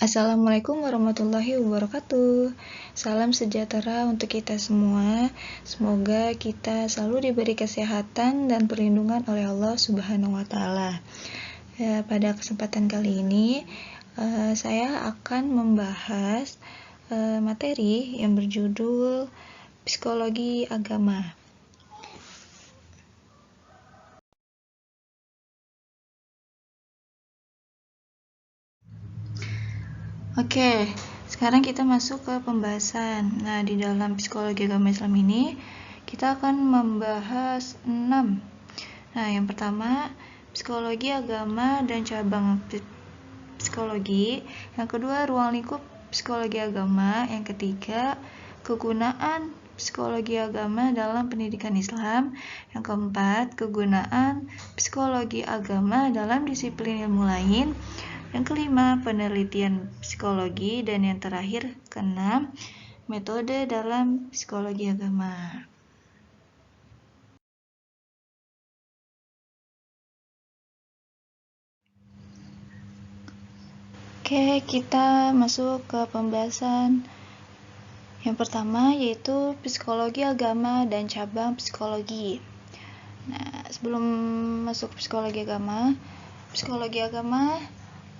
Assalamualaikum warahmatullahi wabarakatuh. Salam sejahtera untuk kita semua. Semoga kita selalu diberi kesehatan dan perlindungan oleh Allah Subhanahu wa Ta'ala. Pada kesempatan kali ini, saya akan membahas materi yang berjudul Psikologi Agama. Oke, sekarang kita masuk ke pembahasan. Nah, di dalam psikologi agama Islam ini, kita akan membahas 6. Nah, yang pertama, psikologi agama dan cabang psikologi. Yang kedua, ruang lingkup psikologi agama. Yang ketiga, kegunaan psikologi agama dalam pendidikan Islam. Yang keempat, kegunaan psikologi agama dalam disiplin ilmu lain. Yang kelima, penelitian psikologi. Dan yang terakhir, keenam, metode dalam psikologi agama. Oke, kita masuk ke pembahasan yang pertama, yaitu psikologi agama dan cabang psikologi. Nah, sebelum masuk psikologi agama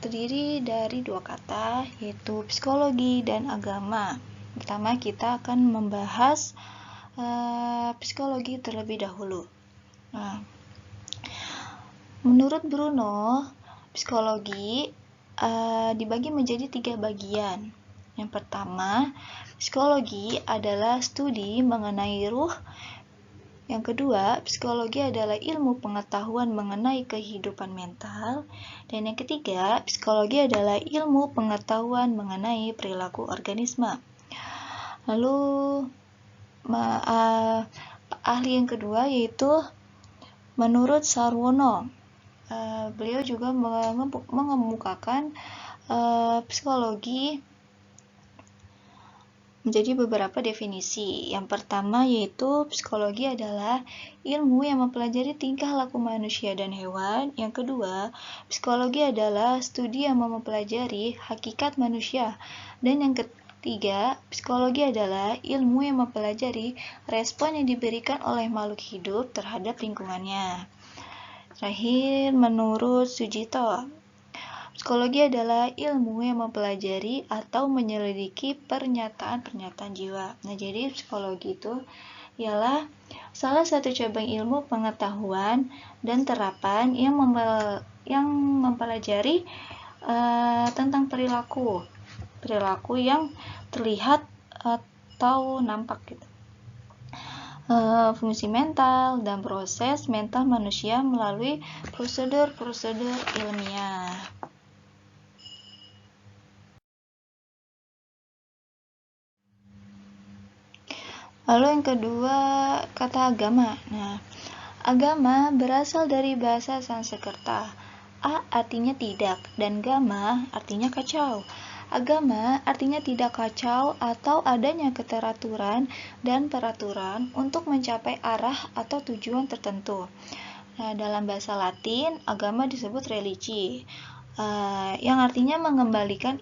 terdiri dari dua kata, yaitu psikologi dan agama. Pertama, kita akan membahas psikologi terlebih dahulu. Nah, menurut Bruno, psikologi dibagi menjadi 3 bagian. Yang pertama, psikologi adalah studi mengenai ruh. Yang kedua, psikologi adalah ilmu pengetahuan mengenai kehidupan mental. Dan yang ketiga, psikologi adalah ilmu pengetahuan mengenai perilaku organisme. Lalu, ahli yang kedua yaitu menurut Sarwono. Beliau juga mengemukakan psikologi menjadi beberapa definisi. Yang pertama yaitu psikologi adalah ilmu yang mempelajari tingkah laku manusia dan hewan. Yang kedua, psikologi adalah studi yang mempelajari hakikat manusia. Dan yang ketiga, psikologi adalah ilmu yang mempelajari respon yang diberikan oleh makhluk hidup terhadap lingkungannya. Terakhir, menurut Sujito, psikologi adalah ilmu yang mempelajari atau menyelidiki pernyataan-pernyataan jiwa. Nah, jadi psikologi itu ialah salah satu cabang ilmu pengetahuan dan terapan yang mempelajari tentang perilaku yang terlihat atau nampak gitu. Fungsi mental dan proses mental manusia melalui prosedur-prosedur ilmiah. Lalu yang kedua, kata agama. Nah, agama berasal dari bahasa Sanskerta. A artinya tidak dan gama artinya kacau. Agama artinya tidak kacau atau adanya keteraturan dan peraturan untuk mencapai arah atau tujuan tertentu. Nah, dalam bahasa Latin, agama disebut religi, yang artinya mengembalikan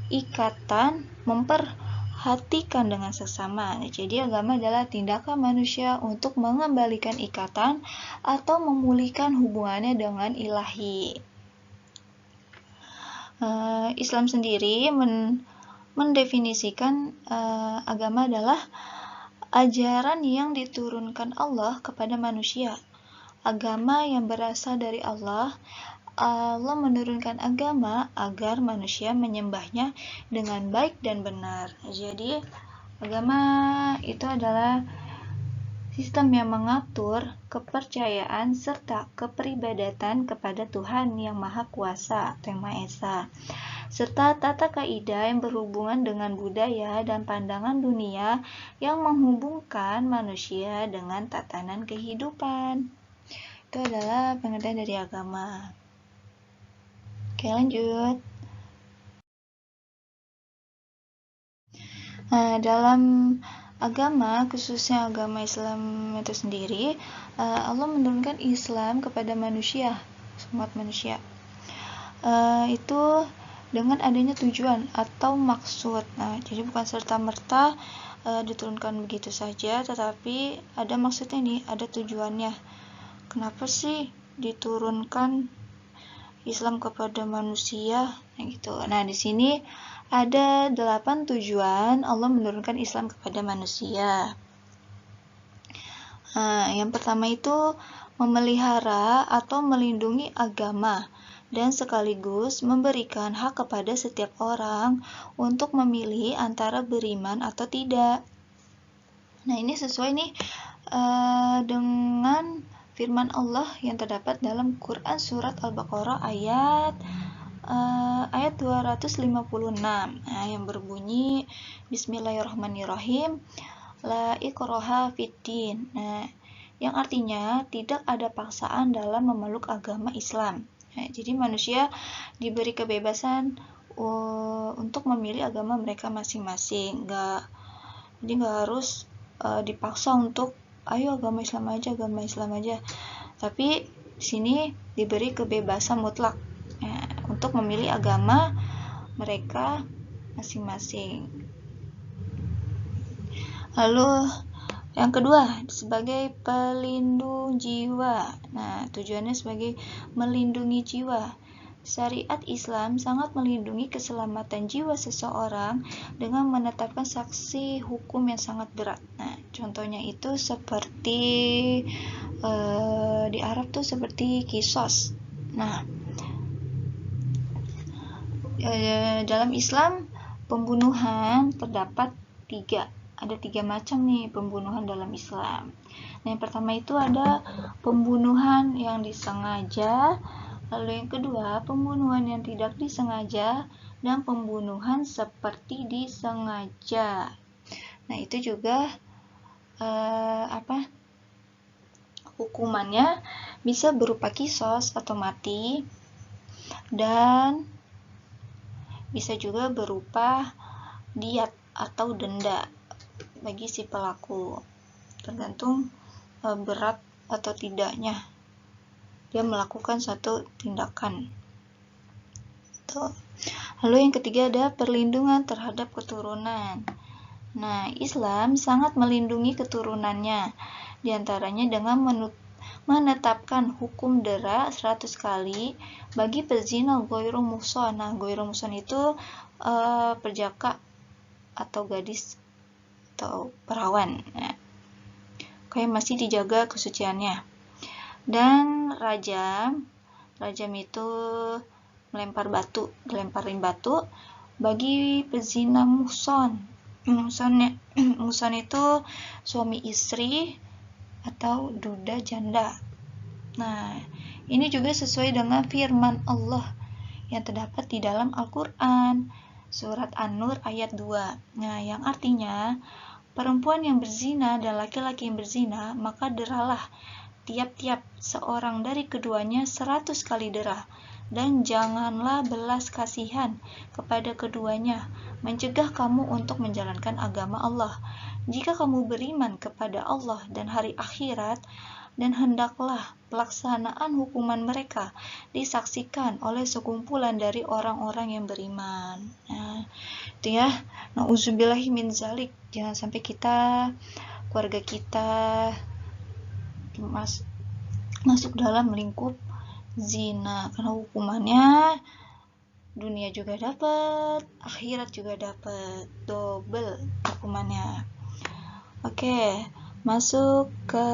ikatan, memperhatikan dengan sesama. Jadi agama adalah tindakan manusia untuk mengembalikan ikatan atau memulihkan hubungannya dengan ilahi. Islam sendiri mendefinisikan agama adalah ajaran yang diturunkan Allah kepada manusia. Agama yang berasal dari Allah. Allah menurunkan agama agar manusia menyembahnya dengan baik dan benar. Jadi, agama itu adalah sistem yang mengatur kepercayaan serta kepribadatan kepada Tuhan yang Maha Kuasa atau yang Maha Esa, serta tata kaidah yang berhubungan dengan budaya dan pandangan dunia yang menghubungkan manusia dengan tatanan kehidupan. Itu adalah pengertian dari agama. Oke, lanjut. Nah, dalam agama, khususnya agama Islam itu sendiri, Allah menurunkan Islam kepada manusia, umat manusia. Itu dengan adanya tujuan atau maksud. Nah, jadi bukan serta-merta diturunkan begitu saja, tetapi ada maksudnya nih, ada tujuannya. Kenapa sih diturunkan Islam kepada manusia? Nah, gitu. Nah, di sini ada 8 tujuan Allah menurunkan Islam kepada manusia. Nah, yang pertama itu memelihara atau melindungi agama dan sekaligus memberikan hak kepada setiap orang untuk memilih antara beriman atau tidak. Nah, ini sesuai nih dengan firman Allah yang terdapat dalam Quran surat Al-Baqarah ayat 256. Nah, yang berbunyi Bismillahirrahmanirrahim. La ikraha fiddin. Nah, yang artinya tidak ada paksaan dalam memeluk agama Islam. Nah, jadi manusia diberi kebebasan untuk memilih agama mereka masing-masing. Jadi nggak harus dipaksa untuk ayo agama Islam aja. Tapi di sini diberi kebebasan mutlak untuk memilih agama mereka masing-masing. Lalu yang kedua, sebagai pelindung jiwa. Nah, tujuannya sebagai melindungi jiwa. Syariat Islam sangat melindungi keselamatan jiwa seseorang dengan menetapkan sanksi hukum yang sangat berat. Nah, contohnya itu seperti di Arab tuh seperti kisos. Nah, dalam Islam pembunuhan terdapat 3. Ada 3 macam nih pembunuhan dalam Islam. Nah, yang pertama itu ada pembunuhan yang disengaja, lalu yang kedua pembunuhan yang tidak disengaja, dan pembunuhan seperti disengaja. Nah, itu juga hukumannya bisa berupa kisos atau mati, dan bisa juga berupa diat atau denda bagi si pelaku, tergantung berat atau tidaknya dia melakukan satu tindakan. Lalu yang ketiga ada perlindungan terhadap keturunan. Nah, Islam sangat melindungi keturunannya, diantaranya dengan menetapkan hukum dera 100 kali bagi pezina ghairu muhsan. Nah, ghairu muhsan itu perjaka atau gadis atau perawan, kayak masih dijaga kesuciannya. Dan rajam itu dilemparin batu bagi pezina muhsan. Muhsan itu suami istri atau duda janda. Nah, ini juga sesuai dengan firman Allah yang terdapat di dalam Al-Quran surat An-Nur ayat 2. Nah, yang artinya perempuan yang berzina dan laki-laki yang berzina, maka deralah tiap-tiap seorang dari keduanya 100 kali derah, dan janganlah belas kasihan kepada keduanya, mencegah kamu untuk menjalankan agama Allah. Jika kamu beriman kepada Allah dan hari akhirat, dan hendaklah pelaksanaan hukuman mereka disaksikan oleh sekumpulan dari orang-orang yang beriman. Nah, itu ya. Nauzubillahi min zalik. Jangan sampai keluarga kita masuk dalam lingkup zina, karena hukumannya dunia juga dapat, akhirat juga dapat, double hukumannya. Oke, masuk ke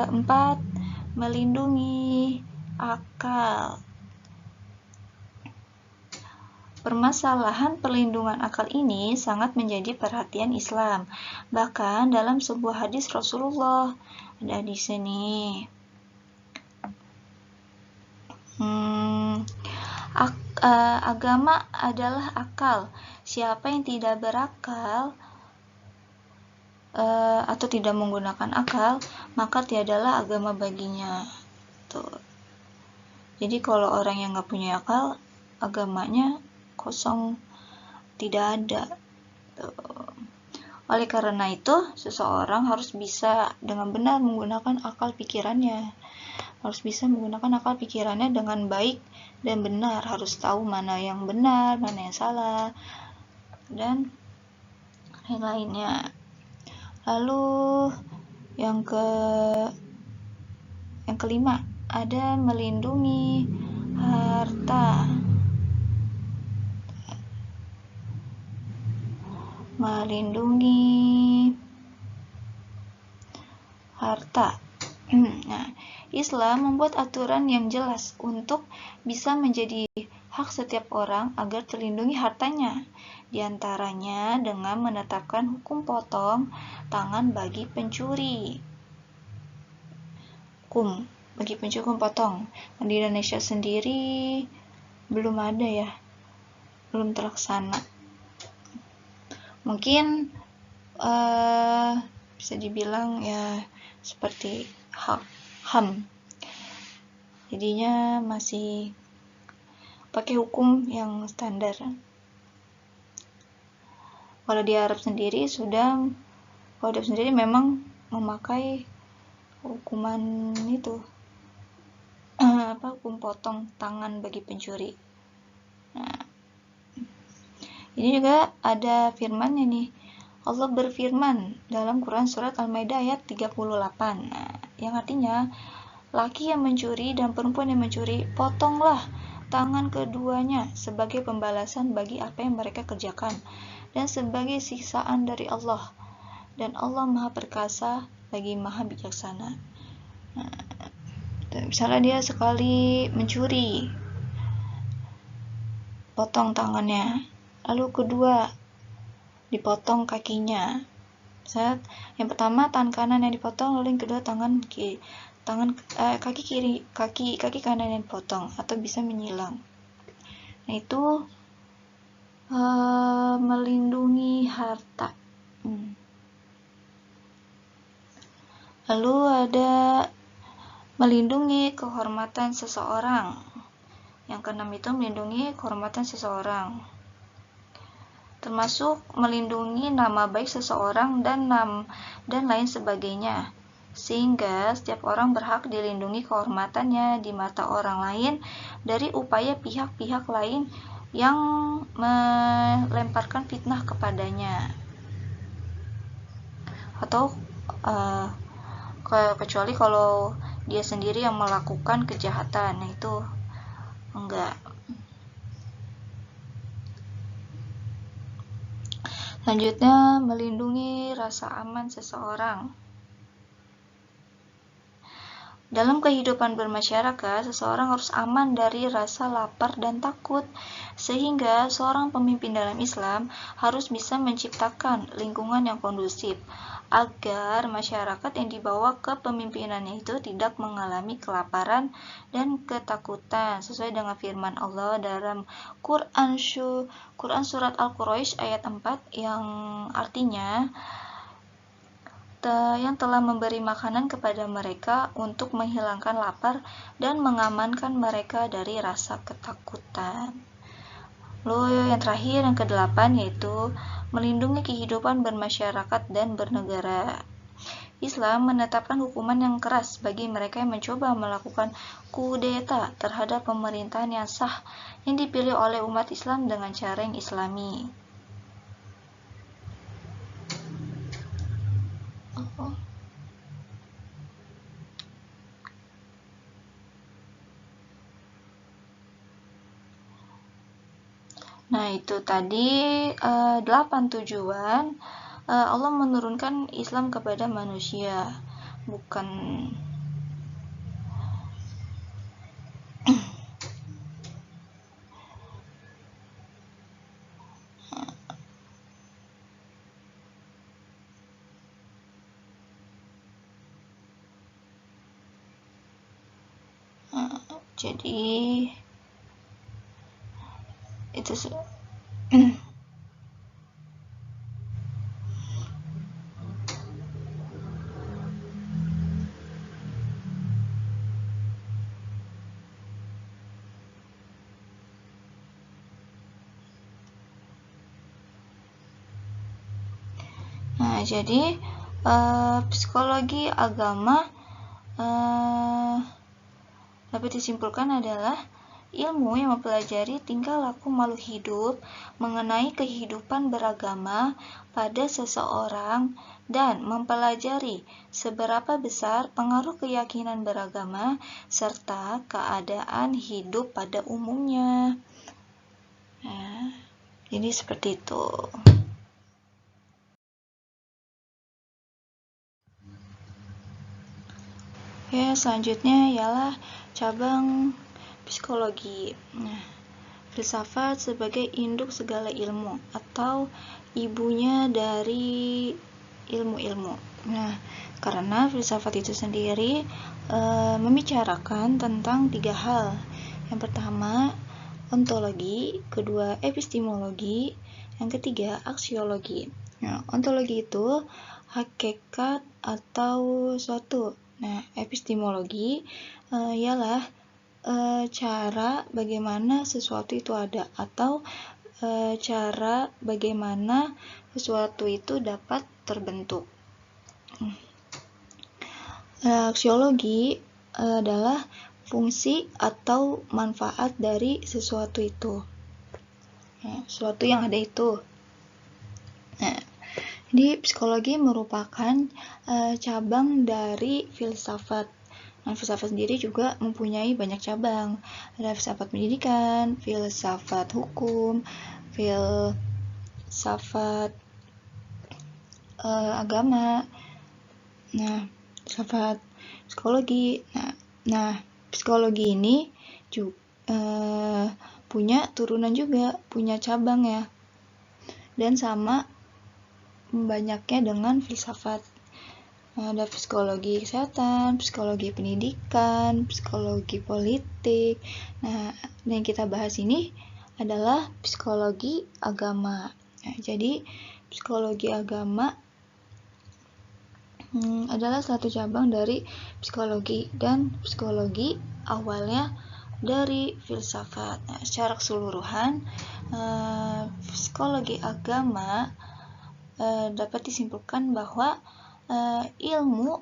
4, melindungi akal. Permasalahan perlindungan akal ini sangat menjadi perhatian Islam. Bahkan dalam sebuah hadis Rasulullah ada di sini. Agama adalah akal. Siapa yang tidak berakal atau tidak menggunakan akal, maka tiadalah agama baginya. Tuh. Jadi kalau orang yang nggak punya akal, agamanya kosong, tidak ada. Tuh. Oleh karena itu, seseorang harus bisa dengan benar menggunakan akal pikirannya. harus bisa menggunakan akal pikirannya dengan baik dan benar, harus tahu mana yang benar, mana yang salah, dan lain-lainnya. Lalu yang kelima, ada melindungi harta. Melindungi harta. Nah, Islam membuat aturan yang jelas untuk bisa menjadi hak setiap orang agar terlindungi hartanya. Di antaranya dengan menetapkan hukum potong tangan bagi pencuri. Hukum bagi pencuri, hukum potong. Di Indonesia sendiri belum ada ya, belum terlaksana. Mungkin bisa dibilang ya seperti HAM. Jadinya masih pakai hukum yang standar. Kalau di Arab sendiri memang memakai hukuman itu hukum potong tangan bagi pencuri. Nah, ini juga ada firmannya nih. Allah berfirman dalam Quran surat Al-Maidah ayat 38. Nah, yang artinya, laki yang mencuri dan perempuan yang mencuri, potonglah tangan keduanya sebagai pembalasan bagi apa yang mereka kerjakan dan sebagai siksaan dari Allah. Dan Allah Maha Perkasa lagi Maha Bijaksana. Nah, misalnya dia sekali mencuri, potong tangannya. Lalu kedua, dipotong kakinya. Misalnya yang pertama tangan kanan yang dipotong, lalu yang kedua kaki kanan yang dipotong atau bisa menyilang. Nah, itu melindungi harta. Lalu ada melindungi kehormatan seseorang. Yang keenam itu melindungi kehormatan seseorang, termasuk melindungi nama baik seseorang dan lain sebagainya, sehingga setiap orang berhak dilindungi kehormatannya di mata orang lain dari upaya pihak-pihak lain yang melemparkan fitnah kepadanya, atau kecuali kalau dia sendiri yang melakukan kejahatan. Nah, itu enggak. Selanjutnya, melindungi rasa aman seseorang. Dalam kehidupan bermasyarakat, seseorang harus aman dari rasa lapar dan takut, sehingga seorang pemimpin dalam Islam harus bisa menciptakan lingkungan yang kondusif agar masyarakat yang dibawa ke pemimpinannya itu tidak mengalami kelaparan dan ketakutan, sesuai dengan firman Allah dalam Quran surat Al-Quraisy ayat 4 yang artinya yang telah memberi makanan kepada mereka untuk menghilangkan lapar dan mengamankan mereka dari rasa ketakutan. Lalu yang terakhir, yang ke-8, yaitu melindungi kehidupan bermasyarakat dan bernegara. Islam menetapkan hukuman yang keras bagi mereka yang mencoba melakukan kudeta terhadap pemerintahan yang sah yang dipilih oleh umat Islam dengan cara yang islami. Nah, itu tadi 8 tujuan Allah menurunkan Islam kepada manusia, bukan jadi itu Nah, jadi psikologi agama dapat disimpulkan adalah ilmu yang mempelajari tingkah laku makhluk hidup mengenai kehidupan beragama pada seseorang dan mempelajari seberapa besar pengaruh keyakinan beragama serta keadaan hidup pada umumnya. Nah, jadi seperti itu. Ya, selanjutnya ialah cabang psikologi. Nah, filsafat sebagai induk segala ilmu atau ibunya dari ilmu-ilmu. Nah, karena filsafat itu sendiri membicarakan tentang 3 hal. Yang pertama, ontologi, kedua, epistemologi, yang ketiga, aksiologi. Nah, ontologi itu hakikat atau suatu. Nah, epistemologi ialah cara bagaimana sesuatu itu ada atau cara bagaimana sesuatu itu dapat terbentuk. Aksiologi adalah fungsi atau manfaat dari sesuatu itu. Sesuatu yang ada itu. Nah, jadi psikologi merupakan cabang dari filsafat. Nah, filsafat sendiri juga mempunyai banyak cabang. Ada filsafat pendidikan, filsafat hukum, filsafat agama. Nah, filsafat psikologi. Nah, psikologi ini juga punya turunan juga, punya cabang ya. Dan sama banyaknya dengan filsafat. Ada psikologi kesehatan, psikologi pendidikan, psikologi politik. Nah, yang kita bahas ini adalah psikologi agama. Nah, jadi psikologi agama adalah satu cabang dari psikologi, dan psikologi awalnya dari filsafat. Nah, secara keseluruhan psikologi agama dapat disimpulkan bahwa ilmu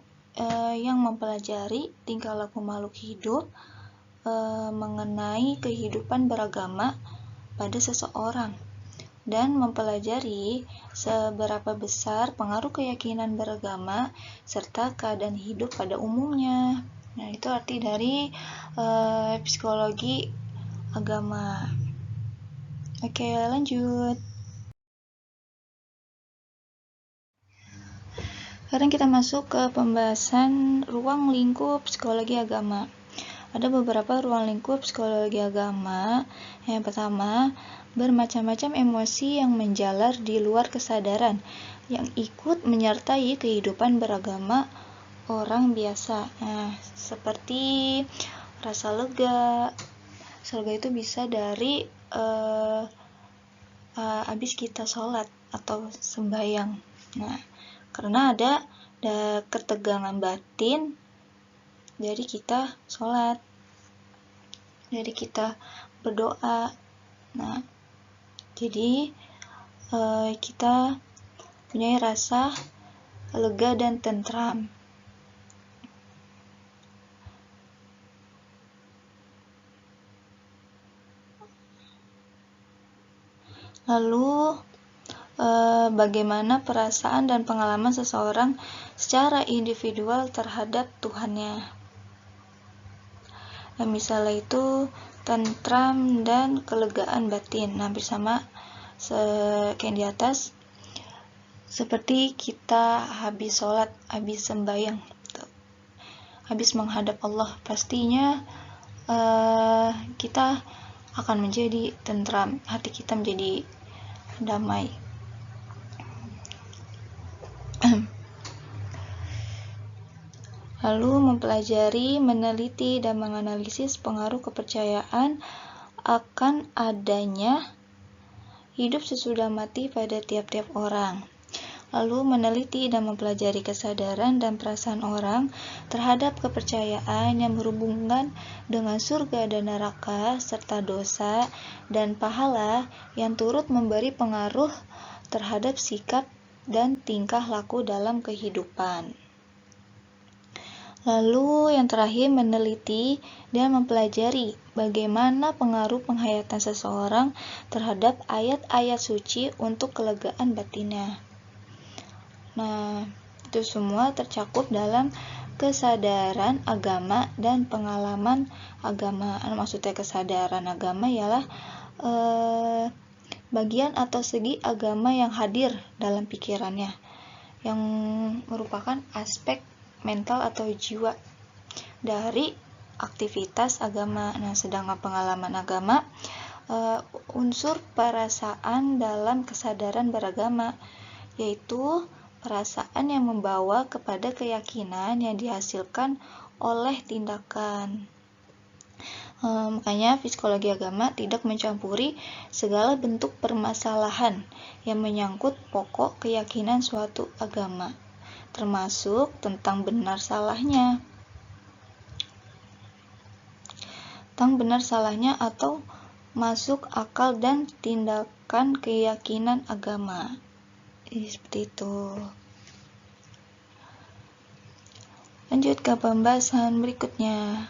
yang mempelajari tingkah laku makhluk hidup mengenai kehidupan beragama pada seseorang dan mempelajari seberapa besar pengaruh keyakinan beragama serta keadaan hidup pada umumnya. Nah, itu arti dari psikologi agama. Oke, lanjut. Sekarang kita masuk ke pembahasan ruang lingkup psikologi agama. Ada beberapa ruang lingkup psikologi agama. Yang pertama, bermacam-macam emosi yang menjalar di luar kesadaran yang ikut menyertai kehidupan beragama orang biasa. Nah, seperti rasa lega. Rasa lega itu bisa dari habis kita sholat atau sembahyang. Nah, karena ada ketegangan batin dari kita sholat, dari kita berdoa. Nah, jadi kita punya rasa lega dan tentram. Lalu bagaimana perasaan dan pengalaman seseorang secara individual terhadap Tuhannya. Nah, misalnya itu tentram dan kelegaan batin. Nah, bersama kayak di atas, seperti kita habis sholat, habis sembahyang, habis menghadap Allah, pastinya kita akan menjadi tentram, hati kita menjadi damai. Lalu mempelajari, meneliti, dan menganalisis pengaruh kepercayaan akan adanya hidup sesudah mati pada tiap-tiap orang. Lalu meneliti dan mempelajari kesadaran dan perasaan orang terhadap kepercayaan yang berhubungan dengan surga dan neraka serta dosa dan pahala yang turut memberi pengaruh terhadap sikap dan tingkah laku dalam kehidupan. Lalu yang terakhir, meneliti dan mempelajari bagaimana pengaruh penghayatan seseorang terhadap ayat-ayat suci untuk kelegaan batinnya. Nah, itu semua tercakup dalam kesadaran agama dan pengalaman agama. Maksudnya kesadaran agama ialah bagian atau segi agama yang hadir dalam pikirannya, yang merupakan aspek mental atau jiwa dari aktivitas agama. Nah, sedangkan pengalaman agama unsur perasaan dalam kesadaran beragama, yaitu perasaan yang membawa kepada keyakinan yang dihasilkan oleh tindakan. Makanya psikologi agama tidak mencampuri segala bentuk permasalahan yang menyangkut pokok keyakinan suatu agama, termasuk tentang benar salahnya atau masuk akal dan tindakan keyakinan agama. Seperti itu. Lanjut ke pembahasan berikutnya.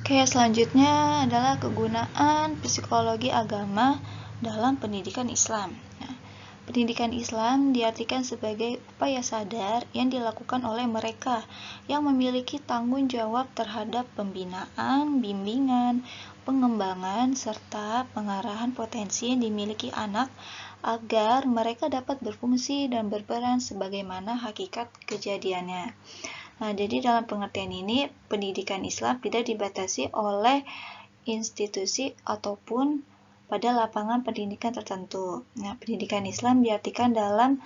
Oke, selanjutnya adalah kegunaan psikologi agama dalam pendidikan Islam. Nah, pendidikan Islam diartikan sebagai upaya sadar yang dilakukan oleh mereka yang memiliki tanggung jawab terhadap pembinaan, bimbingan, pengembangan, serta pengarahan potensi yang dimiliki anak agar mereka dapat berfungsi dan berperan sebagaimana hakikat kejadiannya. Nah, jadi dalam pengertian ini, pendidikan Islam tidak dibatasi oleh institusi ataupun pada lapangan pendidikan tertentu. Nah, pendidikan Islam diartikan dalam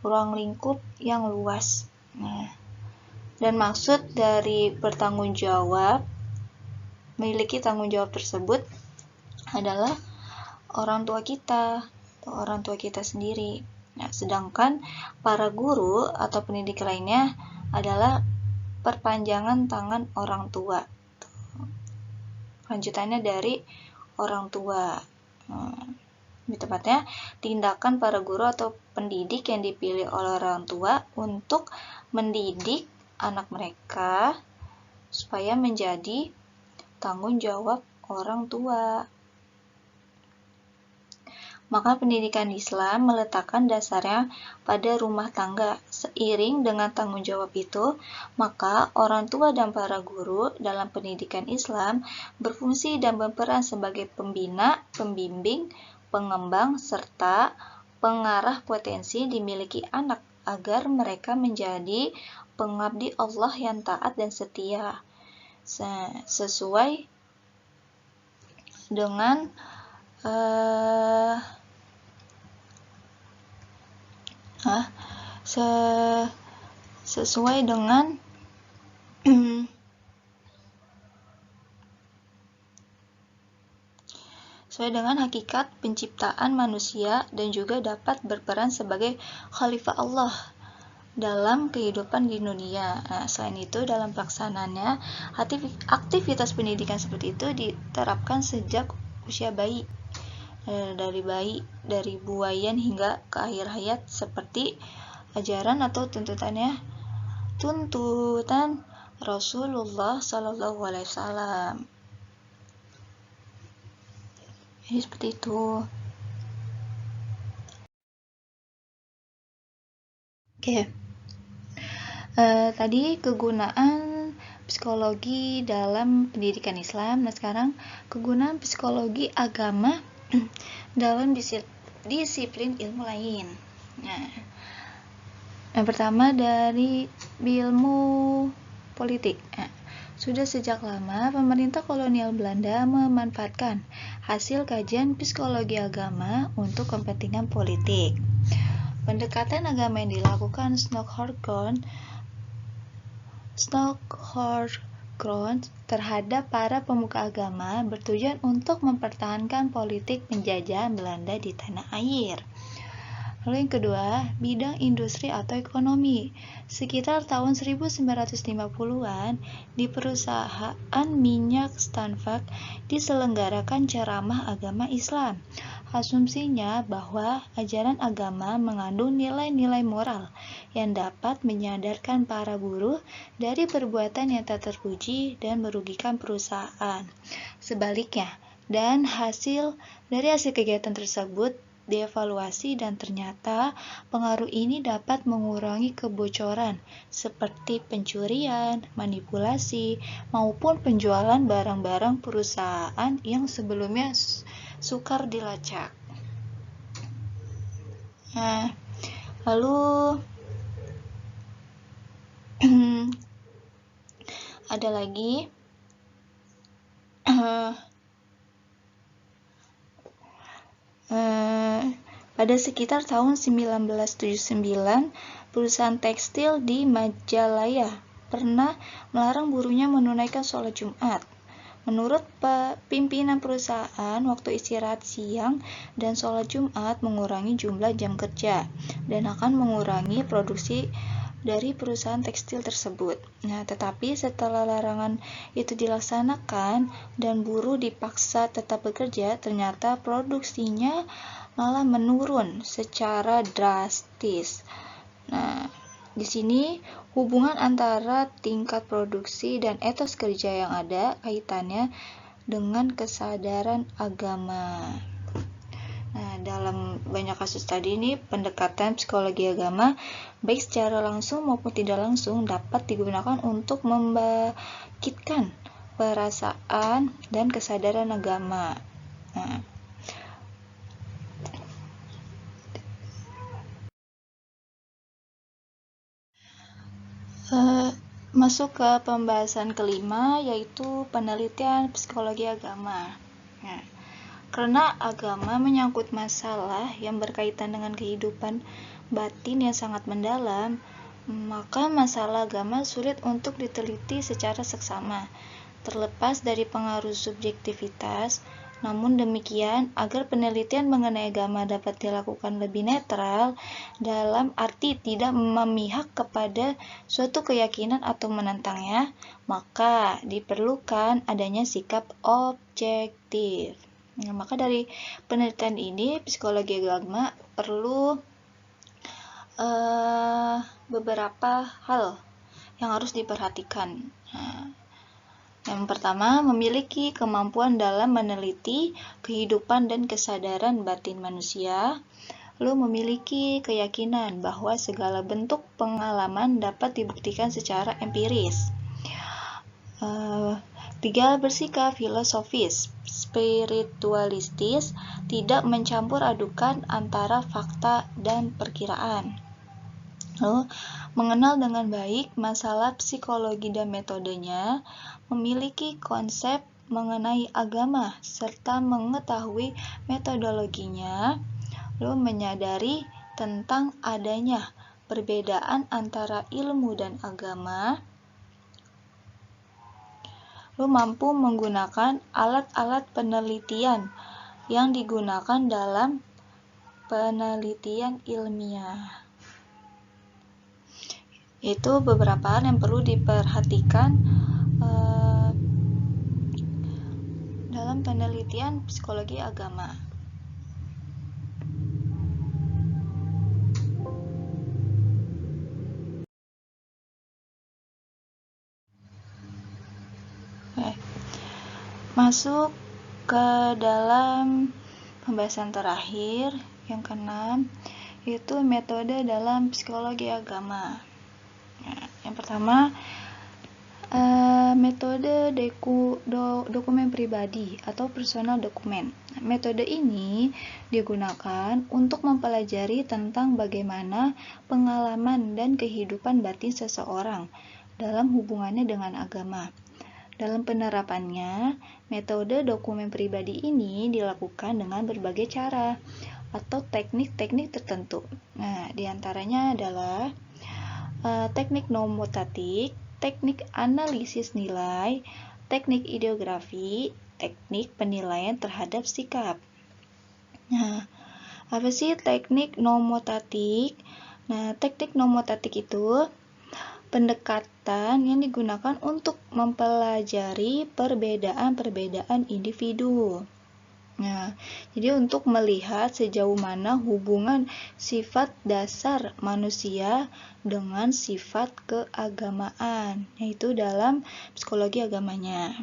ruang lingkup yang luas. Nah, dan maksud dari bertanggung jawab, memiliki tanggung jawab tersebut adalah orang tua kita atau orang tua kita sendiri. Nah, sedangkan para guru atau pendidik lainnya adalah perpanjangan tangan orang tua. Lanjutannya dari orang tua. Lebih tepatnya, tindakan para guru atau pendidik yang dipilih oleh orang tua untuk mendidik anak mereka supaya menjadi tanggung jawab orang tua. Maka pendidikan Islam meletakkan dasarnya pada rumah tangga. Seiring dengan tanggung jawab itu, maka orang tua dan para guru dalam pendidikan Islam berfungsi dan berperan sebagai pembina, pembimbing, pengembang, serta pengarah potensi dimiliki anak agar mereka menjadi pengabdi Allah yang taat dan setia. Sesuai dengan sesuai dengan hakikat penciptaan manusia dan juga dapat berperan sebagai khalifah Allah dalam kehidupan di dunia. Nah, selain itu dalam pelaksanaannya aktivitas pendidikan seperti itu diterapkan sejak usia bayi, dari buayan hingga ke akhir hayat, seperti ajaran atau tuntutan Rasulullah SAW. Jadi seperti itu. Oke. Tadi kegunaan psikologi dalam pendidikan Islam. Nah, sekarang kegunaan psikologi agama dalam disiplin ilmu lain. Nah, yang pertama dari ilmu politik. Nah, sudah sejak lama pemerintah kolonial Belanda memanfaatkan hasil kajian psikologi agama untuk kepentingan politik. Pendekatan agama yang dilakukan Stockhorn terhadap para pemuka agama bertujuan untuk mempertahankan politik penjajahan Belanda di tanah air. Lalu yang kedua, bidang industri atau ekonomi. Sekitar tahun 1950-an, di perusahaan minyak Stanford diselenggarakan ceramah agama Islam. Asumsinya bahwa ajaran agama mengandung nilai-nilai moral yang dapat menyadarkan para buruh dari perbuatan yang tak terpuji dan merugikan perusahaan. Sebaliknya, dan dari hasil kegiatan tersebut dievaluasi dan ternyata pengaruh ini dapat mengurangi kebocoran seperti pencurian, manipulasi, maupun penjualan barang-barang perusahaan yang sebelumnya sukar dilacak. Nah, lalu ada lagi pada sekitar tahun 1979, perusahaan tekstil di Majalaya pernah melarang buruhnya menunaikan sholat Jumat. Menurut pimpinan perusahaan, waktu istirahat siang dan sholat Jumat mengurangi jumlah jam kerja dan akan mengurangi produksi dari perusahaan tekstil tersebut. Nah, tetapi setelah larangan itu dilaksanakan dan buruh dipaksa tetap bekerja, ternyata produksinya malah menurun secara drastis. Nah, di sini hubungan antara tingkat produksi dan etos kerja yang ada kaitannya dengan kesadaran agama. Nah, dalam banyak kasus tadi ini pendekatan psikologi agama baik secara langsung maupun tidak langsung dapat digunakan untuk membangkitkan perasaan dan kesadaran agama. Nah, masuk ke pembahasan kelima, yaitu penelitian psikologi agama. Nah, karena agama menyangkut masalah yang berkaitan dengan kehidupan batin yang sangat mendalam, maka masalah agama sulit untuk diteliti secara seksama, terlepas dari pengaruh subjektivitas. Namun demikian, agar penelitian mengenai agama dapat dilakukan lebih netral, dalam arti tidak memihak kepada suatu keyakinan atau menentangnya, maka diperlukan adanya sikap objektif. Nah, maka dari penelitian ini, psikologi agama perlu beberapa hal yang harus diperhatikan. Nah, yang pertama, memiliki kemampuan dalam meneliti kehidupan dan kesadaran batin manusia, lalu memiliki keyakinan bahwa segala bentuk pengalaman dapat dibuktikan secara empiris. 3. Bersikap filosofis, spiritualistis, tidak mencampur adukan antara fakta dan perkiraan. Lalu, mengenal dengan baik masalah psikologi dan metodenya, memiliki konsep mengenai agama, serta mengetahui metodologinya, lalu menyadari tentang adanya perbedaan antara ilmu dan agama, lalu mampu menggunakan alat-alat penelitian yang digunakan dalam penelitian ilmiah. Itu beberapa hal yang perlu diperhatikan dalam penelitian psikologi agama. Masuk ke dalam pembahasan terakhir, yang keenam, yaitu metode dalam psikologi agama. Yang pertama, metode dokumen pribadi atau personal dokumen. Metode ini digunakan untuk mempelajari tentang bagaimana pengalaman dan kehidupan batin seseorang dalam hubungannya dengan agama. Dalam penerapannya, metode dokumen pribadi ini dilakukan dengan berbagai cara atau teknik-teknik tertentu. Nah, diantaranya adalah teknik nomotatik, teknik analisis nilai, teknik ideografi, teknik penilaian terhadap sikap. Nah, Apa sih teknik nomotatik? Nah, teknik nomotatik itu pendekatan yang digunakan untuk mempelajari perbedaan-perbedaan individu. Nah, jadi untuk melihat sejauh mana hubungan sifat dasar manusia dengan sifat keagamaan, yaitu dalam psikologi agamanya.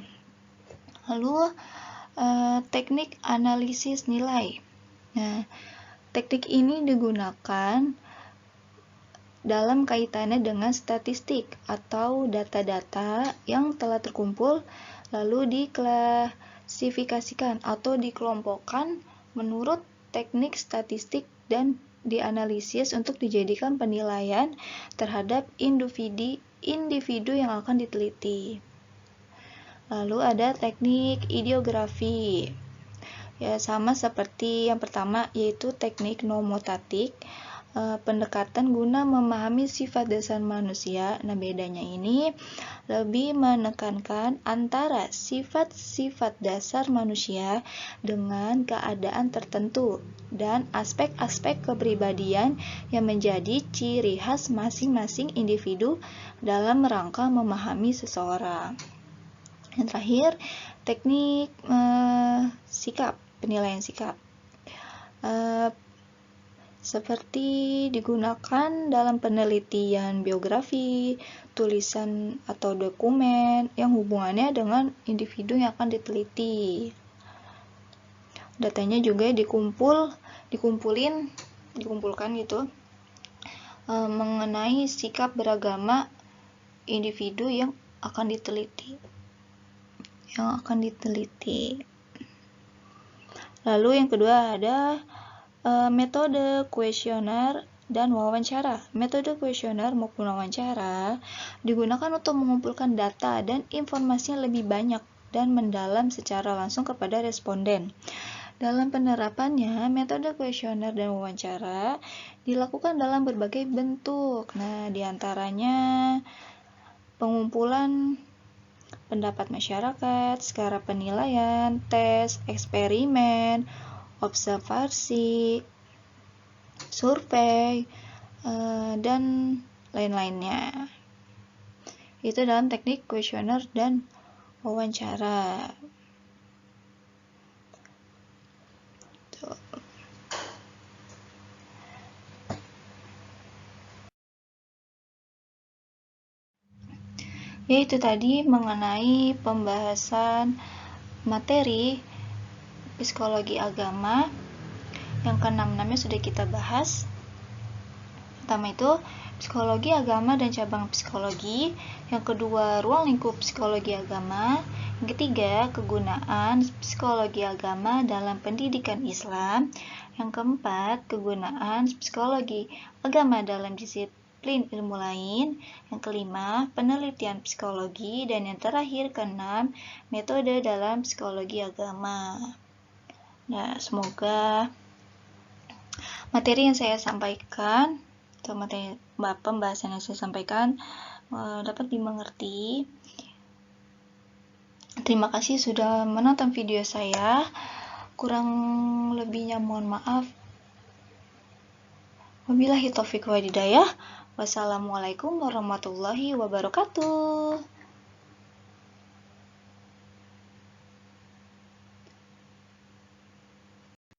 Lalu, teknik analisis nilai. Nah, teknik ini digunakan dalam kaitannya dengan statistik atau data-data yang telah terkumpul lalu diklasifikasikan atau dikelompokkan menurut teknik statistik dan dianalisis untuk dijadikan penilaian terhadap individu yang akan diteliti. Lalu ada teknik ideografi. Ya, sama seperti yang pertama, yaitu teknik nomotatik, pendekatan guna memahami sifat dasar manusia. Nah, bedanya ini lebih menekankan antara sifat-sifat dasar manusia dengan keadaan tertentu dan aspek-aspek kepribadian yang menjadi ciri khas masing-masing individu dalam rangka memahami seseorang. Yang terakhir, teknik sikap, penilaian sikap. Seperti digunakan dalam penelitian biografi, tulisan atau dokumen yang hubungannya dengan individu yang akan diteliti. Datanya juga dikumpulkan gitu, mengenai sikap beragama individu yang akan diteliti. Lalu yang kedua ada metode kuesioner dan wawancara. Metode kuesioner maupun wawancara digunakan untuk mengumpulkan data dan informasi yang lebih banyak dan mendalam secara langsung kepada responden. Dalam penerapannya, metode kuesioner dan wawancara dilakukan dalam berbagai bentuk. Nah, diantaranya pengumpulan pendapat masyarakat, skala penilaian, tes, eksperimen, observasi, survei, dan lain-lainnya. Itu dalam teknik kuesioner dan wawancara. Yaitu tadi mengenai pembahasan materi psikologi agama. Yang ke-6-nya sudah kita bahas. Pertama itu psikologi agama dan cabang psikologi. Yang kedua, ruang lingkup psikologi agama. Yang ketiga, kegunaan psikologi agama dalam pendidikan Islam. Yang keempat, kegunaan psikologi agama dalam disiplin ilmu lain. Yang kelima, penelitian psikologi. Dan yang terakhir, keenam, metode dalam psikologi agama. Nah, semoga materi yang saya sampaikan atau materi pembahasan yang saya sampaikan dapat dimengerti. Terima kasih sudah menonton video saya. Kurang lebihnya mohon maaf. Wabillahi taufiq wal hidayah. Wassalamualaikum warahmatullahi wabarakatuh.